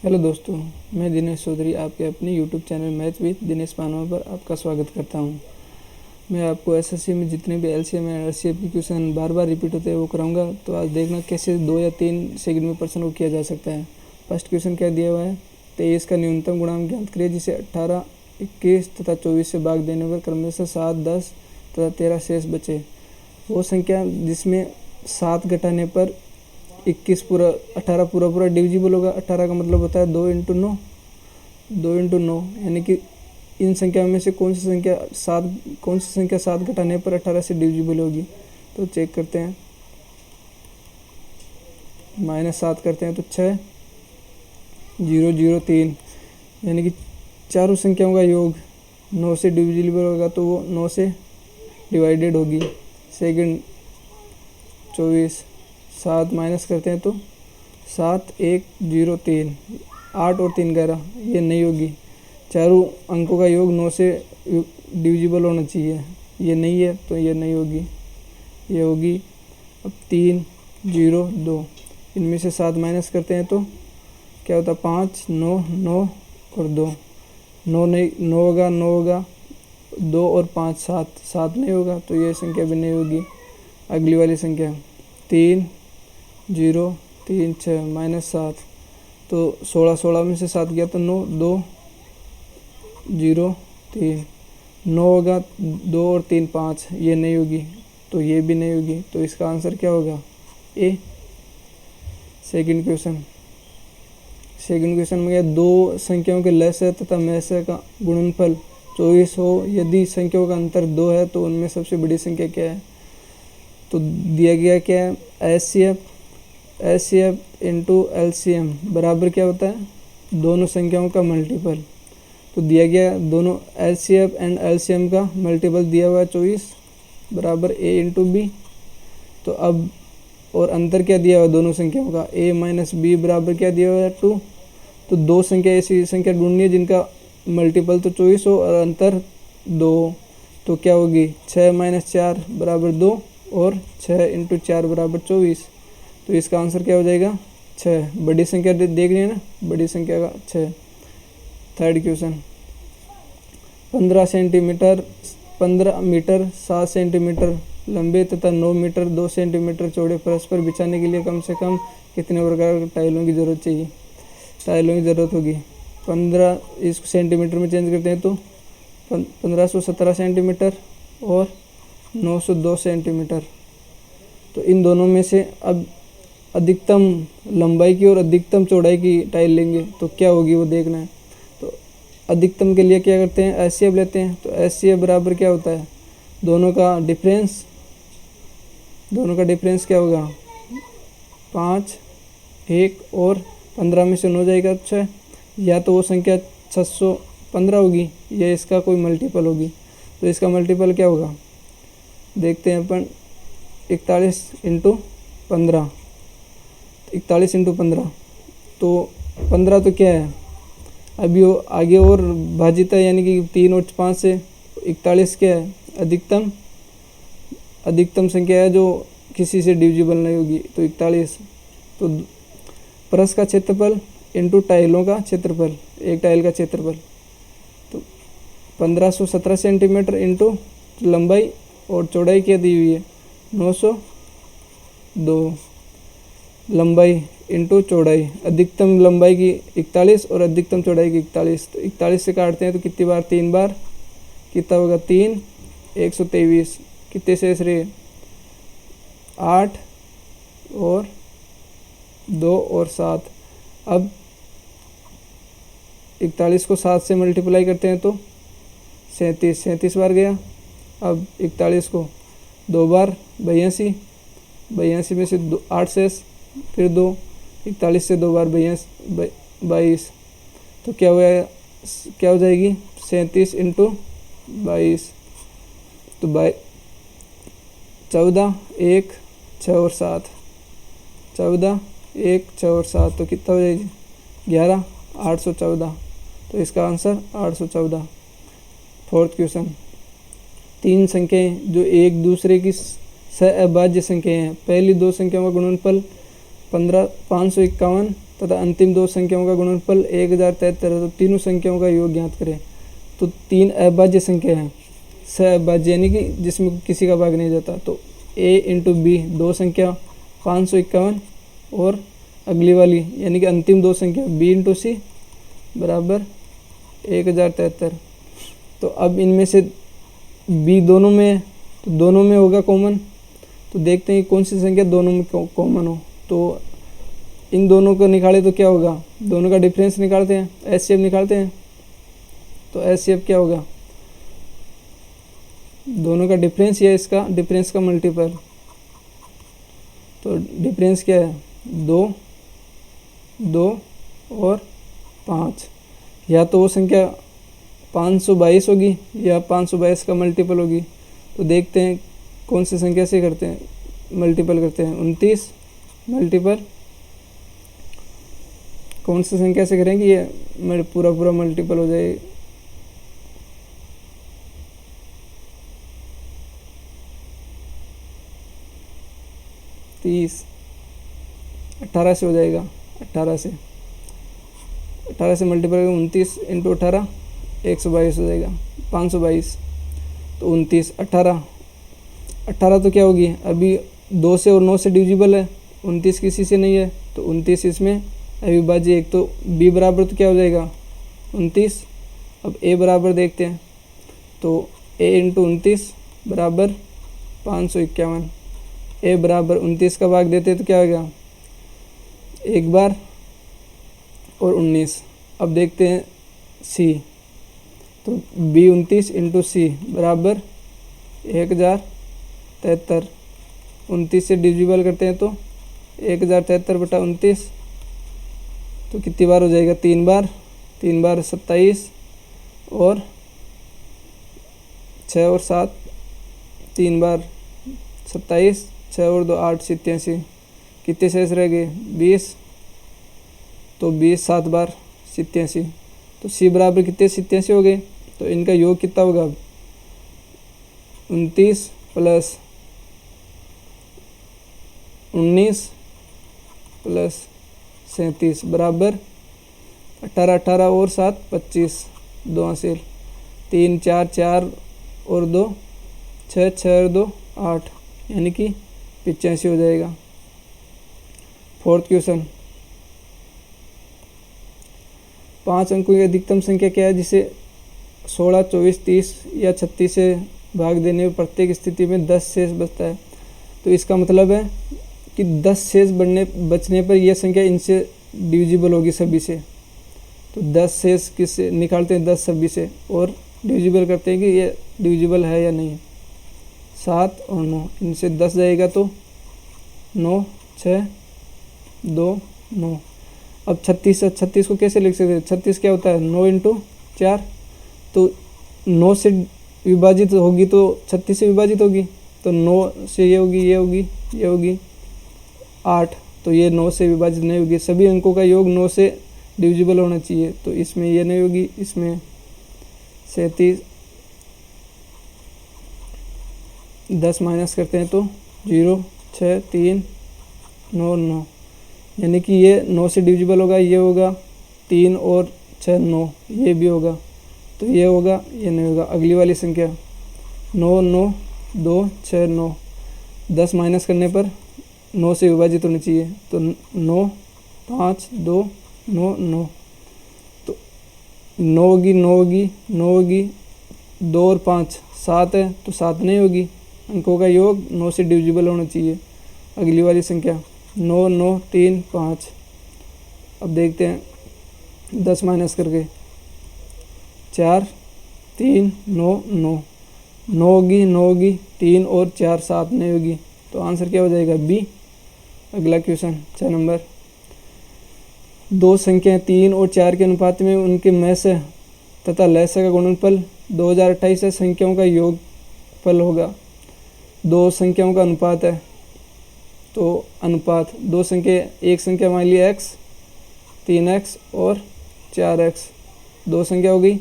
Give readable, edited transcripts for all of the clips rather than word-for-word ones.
Hello दोस्तों, मैं दिनेश चौधरी आपके अपने YouTube channel math with Dinesh Panwa पर आपका स्वागत करता हूं। मैं आपको एसएससी में जितने भी एलसीएम या आरसीएफ के क्वेश्चन बार बार रिपीट होते हैं वो कराऊंगा। तो आज देखना कैसे 2 या 3 सेकंड में प्रश्न को किया जा सकता है। फर्स्ट क्वेश्चन क्या दिया हुआ है, 23 का न्यूनतम गुणांक ज्ञात करिए जिसे 18, 21 तथा 24 से भाग देने पर क्रमशः 7, 10 तथा 13 शेष बचे। वो संख्या जिसमें 7 घटाने पर 21 पूरा 18 पूरा डिविजिबल होगा। 18 का मतलब होता है 2 इंटू 9, 2 इंटू 9, यानी कि इन संख्याओं में से कौन सी संख्या 7 घटाने पर 18 से डिविजिबल होगी। तो चेक करते हैं, -7 करते हैं तो 6, 0, 0, 3, यानी कि चारों संख्याओं का योग 9 से डिविजिबल होगा तो वो 9 से डिवाइडेड होगी। सेकंड 24, 7 माइनस करते हैं तो 7, 1, 0, 3, 8 और 3, 11, ये नहीं होगी। चारों अंकों का योग 9 से डिविजिबल होना चाहिए, ये नहीं है तो ये नहीं होगी, ये होगी। अब 3, 0, 2, इनमें से 7 माइनस करते हैं तो क्या होता है 5, 9, 9 और 2, 9 नहीं, 9 होगा, 9 होगा, 2 और 5, 7, 7 नहीं होगा तो ये संख्या भी नहीं होगी। अगली वाली संख्या 3, 0, 3, 6, -7, तो 16 में से 7 गया तो 9, 2, 0, 3, 9 होगा, 2 और 3, 5, ये नहीं होगी तो ये भी नहीं होगी। तो इसका आंसर क्या होगा, ए। सेकंड क्वेश्चन में गया, दो संख्याओं के लसाअ तथा महसाअ का गुणनफल 24 हो, यदि संख्याओं का अंतर 2 है तो उनमें सबसे बड़ी संख्या क्या है। तो दिया गया क्या है, एचसीएफ इंटू एलसीएम बराबर क्या होता है, दोनों संख्याओं का मल्टीपल। तो दिया गया दोनों एचसीएफ एंड एलसीएम का मल्टीपल दिया हुआ है 24 बराबर ए इंटू बी। तो अब और अंतर क्या दिया हुआ है दोनों संख्याओं का, a माइनस बी बराबर क्या दिया हुआ है 2। तो दो संख्या ऐसी संख्या ढूंढनी है जिनका मल्टीपल तो 24 हो और अंतर 2 हो। तो क्या होगी, 6 - 4 बराबर 2 और 6 इंटू 4 बराबर 24। तो इसका आंसर क्या हो जाएगा, 6। बड़ी संख्या देखनी है ना, बड़ी संख्या का 6। थर्ड क्वेश्चन, 15 मीटर 7 सेंटीमीटर लंबे तथा 9 मीटर 2 सेंटीमीटर चौड़े परस्पर बिछाने के लिए कम से कम कितने प्रकार के टाइलों की ज़रूरत चाहिए, टाइलों की ज़रूरत होगी। 15 इसको सेंटीमीटर में चेंज करते हैं तो 1517 सेंटीमीटर और 902 सेंटीमीटर। तो इन दोनों में से अब अधिकतम लंबाई की और अधिकतम चौड़ाई की टाइल लेंगे तो क्या होगी वो देखना है। तो अधिकतम के लिए क्या करते हैं, एचसीएफ लेते हैं। तो एचसीएफ बराबर क्या होता है, दोनों का डिफरेंस क्या होगा, 5, 1 और 15 में से 9 जाएगा 6, या तो वो संख्या 615 होगी या इसका कोई मल्टीपल होगी। तो इसका मल्टीपल क्या होगा, देखते हैं अपन, 41 इंटू 15, 41 इंटू 15, तो 15 तो क्या है, अभी वो आगे और भाजित है यानी कि 3 और 5 से 41 क्या है, अधिकतम संख्या है जो किसी से डिविजिबल नहीं होगी तो 41। तो परस का क्षेत्रफल इंटू टाइलों का क्षेत्रफल, एक टाइल का क्षेत्रफल, तो 1517 सेंटीमीटर इंटू लंबाई और चौड़ाई क्या दी हुई है 902, लंबाई इंटू चौड़ाई, अधिकतम लंबाई की 41 और अधिकतम चौड़ाई की 41। तो 41 से काटते हैं तो कितनी बार, 3 बार, कितना होगा 3, 123, कितने शेष रहे 8 और 2 और 7। अब 41 को 7 से मल्टीप्लाई करते हैं तो 37 बार गया। अब 41 को 2 बार 82 में से 8 शेष, फिर 2, 41 से 2 बार 22, तो क्या हो जाएगी 37 इंटू 22, तो 14, 1, 6 और 7, 14, 1, 6 और 7, तो कितना हो जाएगी 11, 814। तो इसका आंसर 814। फोर्थ क्वेश्चन, 3 संख्याएं जो एक दूसरे की सहअभाज्य संख्याएं हैं, पहली 2 संख्याओं का गुणनफल 551 तथा अंतिम दो संख्याओं का गुणनफल 1073 है। तो तीनों संख्याओं का योग ज्ञात करें। तो तीन अभाज्य संख्या हैं, सहअभाज्य यानी कि जिसमें किसी का भाग नहीं जाता। तो a इंटू बी, दो संख्या 551 और अगली वाली यानी कि अंतिम दो संख्या b इंटू सी बराबर 1073। तो अब इनमें से b दोनों में है, तो दोनों में होगा कॉमन। तो देखते हैं कौन सी संख्या दोनों में कॉमन हो। तो इन दोनों को निकाले तो क्या होगा, दोनों का डिफरेंस निकालते हैं, एचसीएफ निकालते हैं। तो एचसीएफ क्या होगा, दोनों का डिफरेंस या इसका डिफरेंस का मल्टीपल। तो डिफरेंस क्या है, 2 2 और 5। या तो वो संख्या 522 होगी या 522 का मल्टीपल होगी। तो देखते हैं कौन सी संख्या से करते हैं, मल्टीपल करते हैं। 29 मल्टीपल कौन सी संख्या से करेंगे, ये पूरा मल्टीपल हो जाए। तीस 18 से हो जाएगा, 18 से मल्टीपल करेंगे। 29 इंटू 18 122 हो जाएगा, 522। तो 29 18 तो क्या होगी, अभी 2 से और 9 से डिविजिबल है, 29 किसी से नहीं है। तो 29 इसमें अविभाज्य एक। तो b बराबर तो क्या हो जाएगा 29। अब a बराबर देखते हैं। तो a इंटू 29 बराबर 551। a बराबर 29 का भाग देते तो क्या हो गया, एक बार और 19। अब देखते हैं c। तो b 29 इंटू सी बराबर 1073। 29 से डिविजिबल करते हैं तो 1073 बटा 29। तो कितनी बार हो जाएगा, 3 बार। 3 बार 27 और 6 और 7, 3 बार 27, 6 और 2 8 87। कितने शेष रह गए, 20। तो 20 7 बार 87। तो सी बराबर कितने 87 हो गए। तो इनका योग कितना होगा, 29 प्लस 19 प्लस 37 बराबर 18। 18 और 7 25, 2 हासिल। 3 4 4 और 2 6, 6 और 2 8, यानी कि 85 हो जाएगा। फोर्थ क्वेश्चन, 5 अंकों की अधिकतम संख्या क्या है जिसे 16, 24, 30 या 36 से भाग देने में प्रत्येक स्थिति में 10 शेष बचता है। तो इसका मतलब है कि 10 शेष बचने पर यह संख्या इनसे डिविजिबल होगी सभी से। तो 10 शेष किससे निकालते हैं, 10 सभी से, और डिविजिबल करते हैं कि ये डिविजिबल है या नहीं। 7 और 9, इनसे 10 जाएगा तो 9 6 2 9। अब 36 को कैसे लिख सकते हैं, 36 क्या होता है, 9 इंटू 4। तो 9 से विभाजित होगी तो 36 से विभाजित होगी। तो 9 से ये होगी, ये होगी, ये होगी 8। तो ये 9 से विभाजित नहीं होगी। सभी अंकों का योग 9 से डिविजिबल होना चाहिए। तो इसमें ये नहीं होगी, इसमें 37। 10 माइनस करते हैं तो 0 6 3 9 9, यानी कि ये 9 से डिविजिबल होगा। ये होगा 3 और 6 9, ये भी होगा। तो ये होगा, ये नहीं होगा। अगली वाली संख्या 9 9 2 6 9। 10 माइनस करने पर 9 से विभाजित होनी चाहिए। तो 9 5 2 9 9। तो 9 होगी, 9 होगी, 9 होगी, 2 और 5 7 है, तो 7 नहीं होगी। अंकों का योग 9 से डिविजिबल होना चाहिए। अगली वाली संख्या 9 9 3 5। अब देखते हैं 10 माइनस करके 4 3 9 9। 9 होगी, 9 होगी, 3 और 4 7 नहीं होगी। तो आंसर क्या हो जाएगा, बी। अगला क्वेश्चन 6 नंबर, दो संख्याएं 3 और 4 के अनुपात में उनके महस तथा लहस का गुणनफल 2028 से संख्याओं का योगफल होगा। दो संख्याओं का अनुपात है, तो अनुपात दो संख्या, एक संख्या मान ली x, 3x और 4x, दो संख्या हो गई।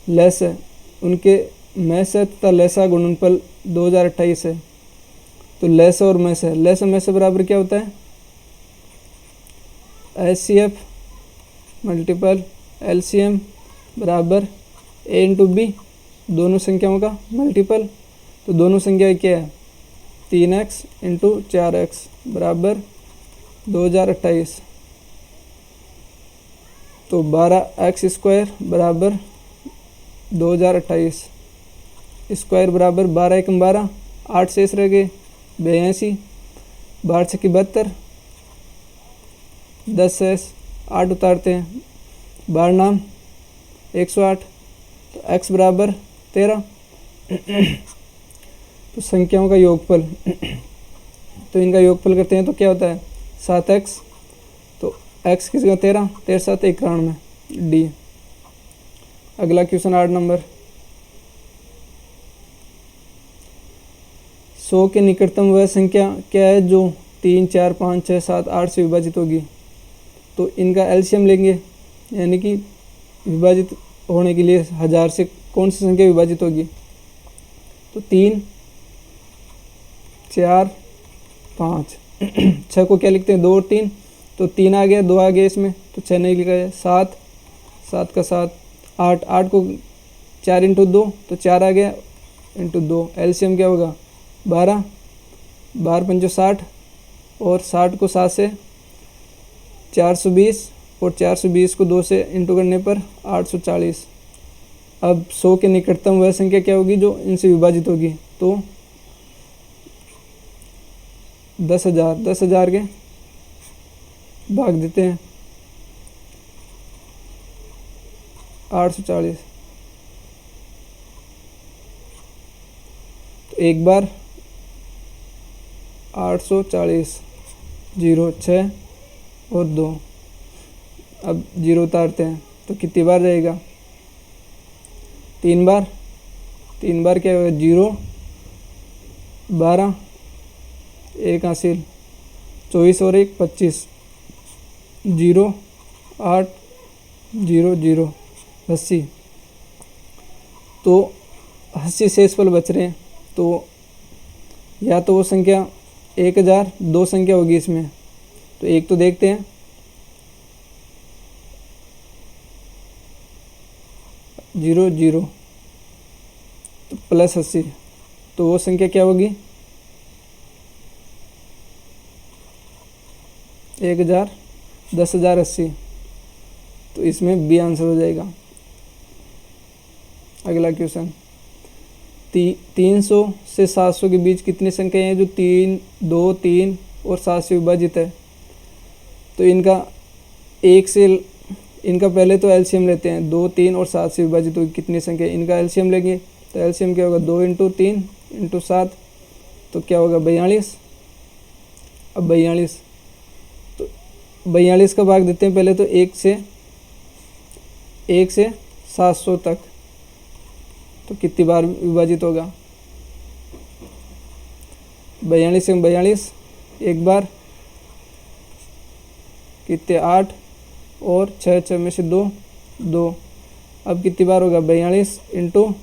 लहस है, उनके महस तथा लहस का गुणनफल 2028 है। तो लहस और महस है, लहस महस बराबर क्या होता है, HCF मल्टीपल LCM बराबर A इंटू बी, दोनों संख्याओं का मल्टीपल। तो दोनों संख्या क्या है 3x इंटू 4x बराबर 2028। तो 12x स्क्वायर बराबर 2028 स्क्वायर बराबर 12 एकम 12, 8 शेष रह गए 82, 12 छक्की 72, 10 शेष 8 उतारते हैं, 12 नाम 108। तो x बराबर 13। तो संख्याओं का योगफल तो इनका योगफल करते हैं तो क्या होता है 7x। तो x की जगह 13, 13 7 91 डी। अगला क्वेश्चन 8 नंबर। 100 के निकटतम वह संख्या क्या है जो 3 4 5 6 7 8 से विभाजित होगी। तो इनका एलसीएम लेंगे, यानी कि विभाजित होने के लिए 1000 से कौन सी संख्या विभाजित होगी। तो 3 4 5 6 को क्या लिखते हैं 2 और 3, तो 3 आ गया 2 आ गया इसमें, तो 6 नहीं लिखा है। 7 7 का 7, 8 8 को 4 इंटू 2, तो 4 आ गया इंटू 2। एलसीएम क्या होगा 12, 12 पंचो 60 और 60 को 7 से 420 और 420 को 2 से इंटू करने पर 840। अब 100 के निकटतम वह संख्या क्या होगी जो इनसे विभाजित होगी। तो 10,000, 10,000 के भाग देते हैं 840। तो एक बार 840, 0 6 और 2। अब 0 उतारते हैं तो कितनी बार रहेगा 3 बार। 3 बार क्या होगा 0 12, 1 हासिल 24 और 1 25, 0 8 0 0 80। तो 80 शेषफल बच रहे हैं। तो या तो वो संख्या 1000, 2 संख्या होगी इसमें, तो एक तो देखते हैं। जीरो जीरो तो प्लस 80, तो वो संख्या क्या होगी 1000, 10,080। तो इसमें बी आंसर हो जाएगा। अगला क्वेश्चन 300 से 700 के बीच कितनी संख्याएं हैं जो 3 2 3 और 7 से विभाजित है। तो इनका पहले तो एलसीएम लेते हैं। 2 3 और 7 से विभाजित होगी कितनी संख्या, इनका एलसीएम लेंगे। तो एलसीएम क्या होगा 2 इंटू 3 इंटू 7, तो क्या होगा 42। अब 42, तो 42 का भाग देते हैं पहले तो 1 से 700 तक। तो कितनी बार विभाजित होगा 42 से 42 एक बार, कितने 8 और 6 6 में से 2 2। अब कितनी बार होगा 42 इंटू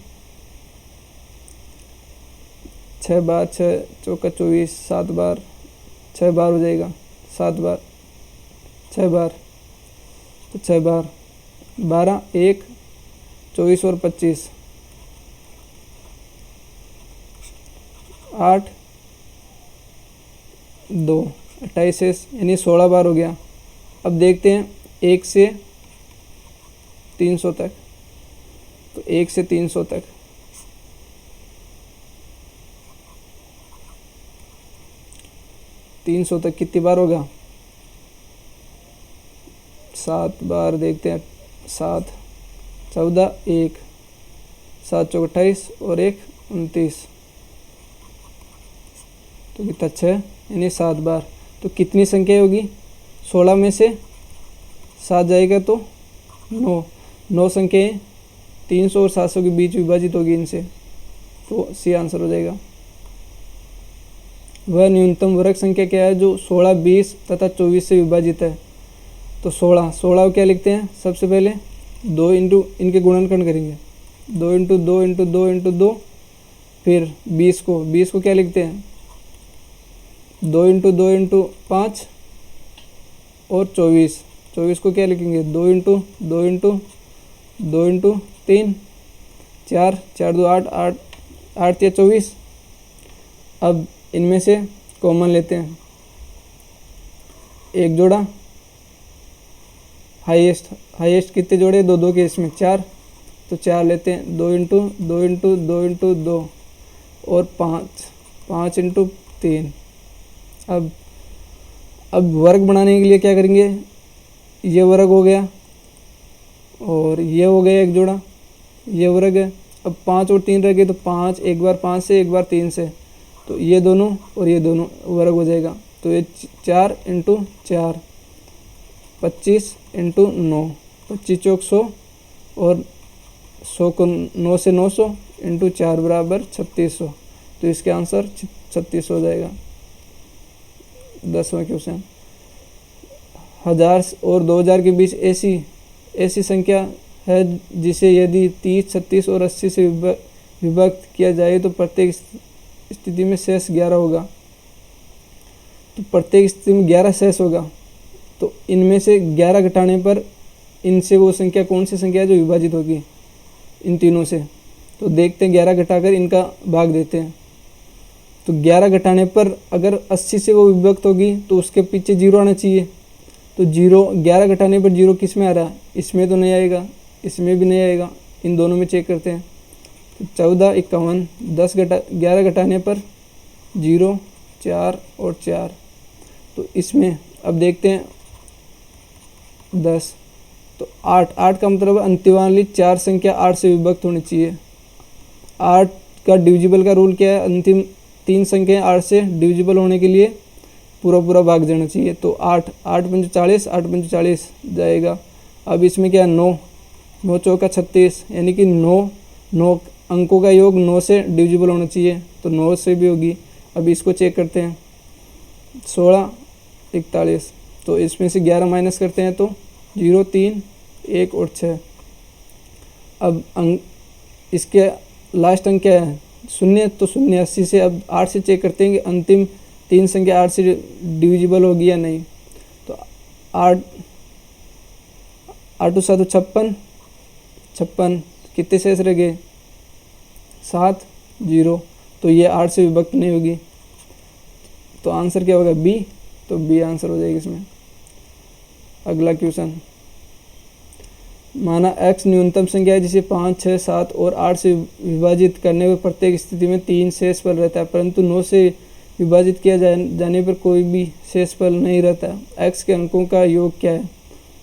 6 बार, 6 चौका 24, 7 बार, 6 बार हो जाएगा, 7 बार 6 बार, तो 6 बार 12 1 24 और 25, 8 2 28, यानी 16 बार हो गया। अब देखते हैं 1 से 300 तक। तो 1 से 300 तक, कितनी बार होगा 7 बार। देखते हैं 7 14 1 7 चौक 28 और 1 29, तो कितना 6, यानी 7 बार। तो कितनी संख्या होगी 16 में से 7 जाएगा तो 9। 9 संख्याएँ 300 और 700 के बीच विभाजित होगी इनसे, तो सी आंसर हो जाएगा। वह न्यूनतम वर्ग संख्या क्या है जो 16 20 तथा 24 से विभाजित है। तो 16 को क्या लिखते हैं सबसे पहले 2 इंटू इनके गुणनखंड करेंगे, 2 इंटू 2 इंटू 2 इंटू 2। फिर 20 को क्या लिखते हैं 2 इंटू 2 इंटू 5 और 24। 24 को क्या लिखेंगे, 2 इंटू 2 इंटू 2 इंटू 3, 4, 4 2 8, 8 8 या 24। अब इनमें से कॉमन लेते हैं, एक जोड़ा, हाईएस्ट कितने जोड़े, 2 2 के इसमें 4, तो 4 लेते हैं, 2 इंटू 2 इंटू 2 इंटू 2 और 5, 5 इंटू 3। अब वर्ग बनाने के लिए क्या करेंगे, ये वर्ग हो गया और ये हो गया एक जोड़ा, ये वर्ग है। अब 5 और 3 रह गए, तो 5 एक बार 5 से, एक बार 3 से, तो ये दोनों और ये दोनों वर्ग हो जाएगा। तो ये 4 इंटू 4, 25 इंटू 9, 25 चौक 100 और 100 को 9 से 900 इंटू 4 बराबर 3600। तो इसके आंसर 3600 हो जाएगा। 10वां क्वेश्चन, 1000 और 2000 के बीच ऐसी संख्या है जिसे यदि 30, 36 और 80 से विभक्त किया जाए तो प्रत्येक स्थिति में शेष 11 होगा। तो प्रत्येक स्थिति में 11 शेष होगा, तो इनमें से 11 घटाने पर इनसे वो संख्या कौन सी संख्या है जो विभाजित होगी इन तीनों से। तो देखते हैं, 11 घटाकर इनका भाग देते हैं। तो 11 घटाने पर अगर 80 से वो विभक्त होगी तो उसके पीछे 0 आना चाहिए। तो 11 घटाने पर 0 किस में आ रहा है, इसमें तो नहीं आएगा, इसमें भी नहीं आएगा, इन दोनों में चेक करते हैं। तो 14, 51, 11 घटाने पर 0, 4 और 4, तो इसमें अब देखते हैं 10, तो 8 का मतलब अंतिम वाली 4 संख्या 8 से विभक्त होनी चाहिए। 8 का डिविजिबल का रूल क्या है, अंतिम 3 संख्या 8 से डिविजिबल होने के लिए पूरा भाग जाना चाहिए। तो 8 पंच 40, 8 पंच 40 जाएगा। अब इसमें क्या है, 9 चौका 36, यानी कि 9 अंकों का योग 9 से डिविजिबल होना चाहिए, तो 9 से भी होगी। अब इसको चेक करते हैं, 16, 41, तो इसमें से 11 माइनस करते हैं तो 0, 3, 1 और 6। अब इसके लास्ट अंक क्या है, 0, तो 0 80 से। अब 8 से चेक करते हैं कि अंतिम 3 संख्या 8 से डिविजिबल होगी या नहीं। तो 8 7 56, कितने शेष रह गए, 7, 0, तो ये 8 से विभक्त नहीं होगी। तो आंसर क्या होगा, बी। तो बी आंसर हो जाएगी इसमें। अगला क्वेश्चन, माना x न्यूनतम संख्या है जिसे 5, 6, 7 और 8 से विभाजित करने पर प्रत्येक स्थिति में 3 शेष फल रहता है, परंतु 9 से विभाजित किया जाने पर कोई भी शेष फल नहीं रहता। x के अंकों का योग क्या है।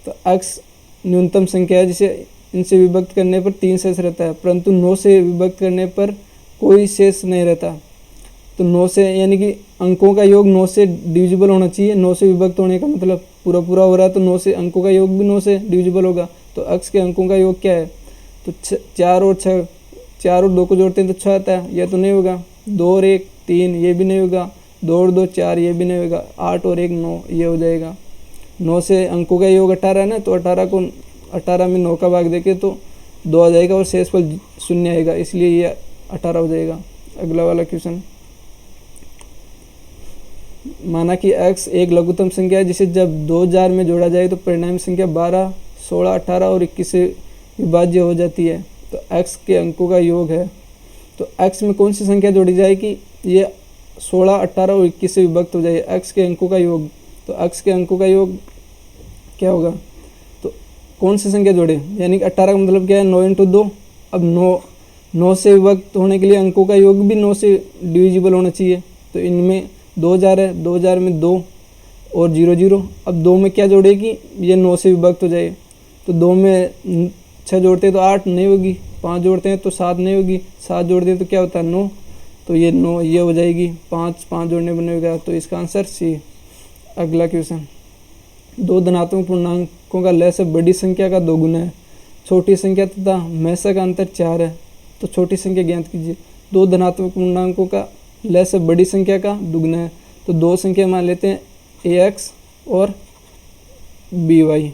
तो x न्यूनतम संख्या है जिसे इनसे विभक्त करने पर 3 शेष रहता है, परंतु 9 से विभक्त करने पर कोई शेष नहीं रहता। तो 9 से, यानी कि अंकों का योग 9 से डिविजिबल होना चाहिए। 9 से विभक्त होने का मतलब पूरा हो रहा है, तो 9 से अंकों का योग भी 9 से डिविजिबल होगा। तो x के अंकों का योग क्या है, तो 4 और 6, 4 और 2 को जोड़ते हैं तो 6 आता है, यह तो नहीं होगा। 2 और 1, 3, ये भी नहीं होगा। 2 और 2, 4, ये भी नहीं होगा। 8 और 1, 9, ये हो जाएगा। 9 से अंकों का योग 18 है ना, तो 18 में 9 का भाग देके तो 2 आ जाएगा और शेषफल 0 आएगा, इसलिए ये 18 हो जाएगा। अगला वाला क्वेश्चन, माना कि x एक लघुत्तम संख्या है जिसे जब 2000 में जोड़ा जाए तो परिणामी संख्या 12, 16, 18 और 21 से विभाज्य हो जाती है। तो x के अंकों का योग है। तो x में कौन सी संख्या जोड़ी जाएगी, ये 16, 18 और 21 से विभक्त हो जाए, x के अंकों का योग। तो x के अंकों का योग क्या होगा, तो कौन सी संख्या जोड़े, यानी कि 18 का मतलब क्या है, 9 इंटू 2। अब 9 से विभक्त होने के लिए अंकों का योग भी 9 से डिविजिबल होना चाहिए। तो इनमें 2000 है, 2000 में 2 और 0 0। अब 2 में क्या जोड़ेगी, ये 9 से विभक्त हो जाए। तो 2 में 6 जोड़ते हैं तो 8 नहीं होगी, 5 जोड़ते हैं तो 7 नहीं होगी, 7 जोड़ते हैं तो क्या होता है, 9। तो ये 9 ये हो जाएगी, 5 जोड़ने पर नहीं होगा, तो इसका आंसर सी। अगला क्वेश्चन, 2 धनात्मक पूर्णांकों का लय से बड़ी संख्या का 2 गुना है, छोटी संख्या तथा हमेशा का अंतर 4 है, तो छोटी संख्या ज्ञात कीजिए। 2 धनात्मक पूर्णांकों का लय से बड़ी संख्या का दुगना है, तो 2 संख्या मान लेते हैं ax और by,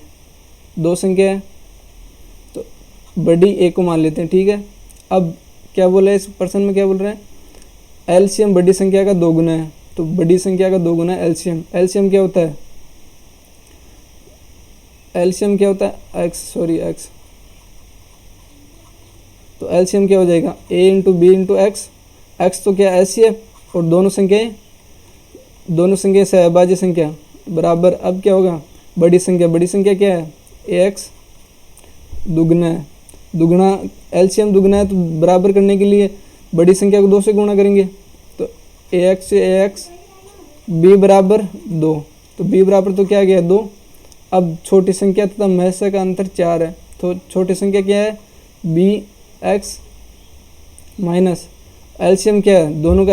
2 संख्या है, तो बड़ी a को मान लेते हैं, ठीक है। अब क्या बोला है इस प्रश्न में, क्या बोल रहे हैं, एलसीएम बड़ी संख्या का 2 गुना है, तो बड़ी संख्या का 2 गुना एलसीएम। एलसीएम क्या होता है, एलसीएम क्या होता है एक्स, तो एलसीएम क्या हो जाएगा ए इंटू बी इंटू एक्स तो क्या एस सी है और दोनों संख्या सहभाज्य संख्या बराबर। अब क्या होगा बड़ी संख्या क्या है ए एक्स दुगना एलसीएम दुगना है, तो बराबर करने के लिए बड़ी संख्या को 2 से गुणा करेंगे, तो ए एक्स से ए एक्स बी बराबर 2, तो बी बराबर तो क्या गया 2। अब छोटी संख्या तथा महत्व का अंतर 4 है, तो छोटी संख्या क्या है बी एक्स माइनस एलसीएम क्या है दोनों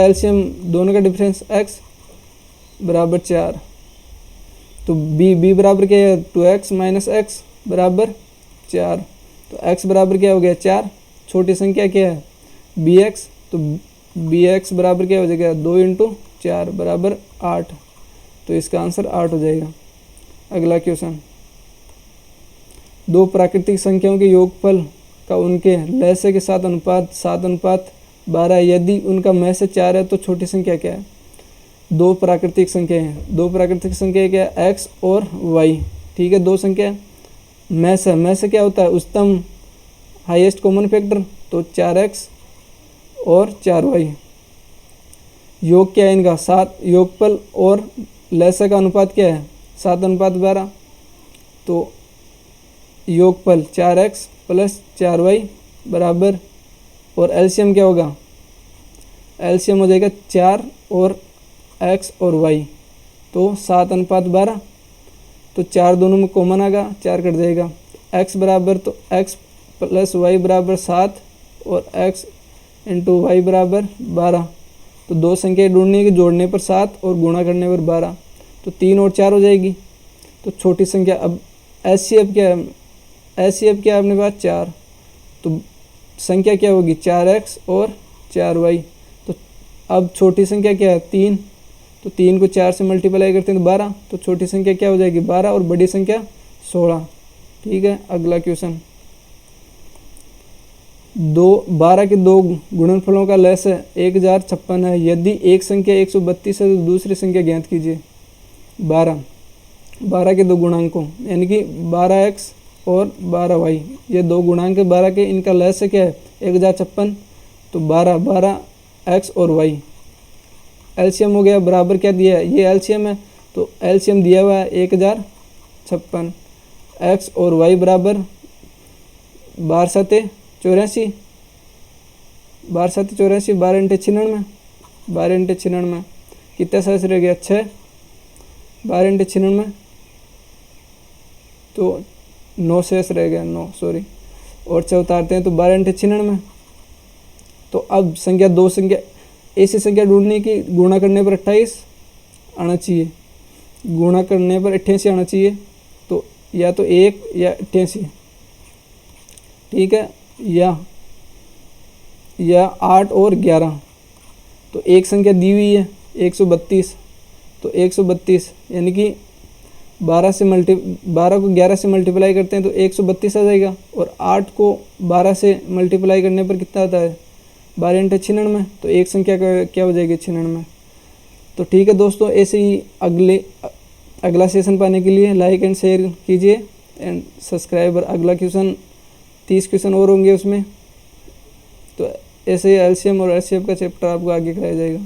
का डिफरेंस एक्स बराबर 4, तो बी बराबर क्या है 2x माइनस एक्स बराबर 4, तो x बराबर क्या हो गया 4। छोटी संख्या क्या है बी एक्स, तो बी एक्स बराबर क्या हो जाएगा 2 इंटू 4 बराबर 8, तो इसका आंसर 8 हो जाएगा। अगला क्वेश्चन, दो प्राकृतिक संख्याओं के योगफल का उनके लहसे के साथ अनुपात 7:12, यदि उनका महसे 4 है तो छोटी संख्या क्या है। दो प्राकृतिक संख्या क्या है x और y, ठीक है। दो संख्या महसे क्या होता है उच्चतम हाईएस्ट कॉमन फैक्टर, तो 4x और 4y। योग क्या है इनका 7, योगफल और लहसे का अनुपात क्या है 7:12, तो योगफल 4x प्लस 4y बराबर, और एलसीएम क्या होगा एलसीएम हो जाएगा 4 और x और y, तो 7:12, तो 4 दोनों में कॉमन आएगा 4 कट जाएगा, x बराबर तो x प्लस y बराबर 7 और x इंटू वाई बराबर 12, तो दो संख्या ढूंढने की जोड़ने पर 7 और गुणा करने पर 12, तो 3 और 4 हो जाएगी। तो छोटी संख्या अब एचसीएफ क्या है अपने पास 4, तो संख्या क्या होगी 4x और 4y, तो अब छोटी संख्या क्या है 3, तो 3 को 4 से मल्टीप्लाई करते हैं तो 12, तो छोटी संख्या क्या हो जाएगी 12 और बड़ी संख्या 16, ठीक है। अगला क्वेश्चन, 12 के दो गुणनफलों का लहस 1056 है, यदि एक संख्या 132 है तो दूसरी संख्या ज्ञात कीजिए। 12 के दो गुणांकों यानी कि 12x और 12y, ये दो गुणांक 12 के, इनका लहस क्या है 1056, तो 12x और y। एलसीएम हो गया बराबर क्या दिया है, ये एलसीएम है, तो एलसीएम दिया हुआ है 1056, x और y बराबर 12 7 84, 12 7 84, 12 इंटे 96, 12 इंटे 96 कितना साइज रह गया 6, 12 इंटे 96 तो 9 शेष रह गया 9 सॉरी, और 6 उतारते हैं तो 12 इंटे 96, तो अब संख्या दो संख्या ऐसी संख्या ढूंढने की गुणा करने पर 28 आना चाहिए, गुणा करने पर 88 आना चाहिए, तो या तो 1 या 88, ठीक है, या 8 और 11, तो एक संख्या दी हुई है 132, तो 132 यानी कि 12 को 11 से मल्टीप्लाई करते हैं तो 132 आ जाएगा, और 8 को 12 से मल्टीप्लाई करने पर कितना आता है 12 इंटे 96, तो एक संख्या का क्या हो जाएगी 96। तो ठीक है दोस्तों, ऐसे ही अगला सेशन पाने के लिए लाइक एंड शेयर कीजिए एंड सब्सक्राइबर। अगला क्वेश्चन 30 क्वेश्चन और होंगे उसमें, तो ऐसे ही एलसीएम और एचसीएफ का चैप्टर आपको आगे कराया जाएगा।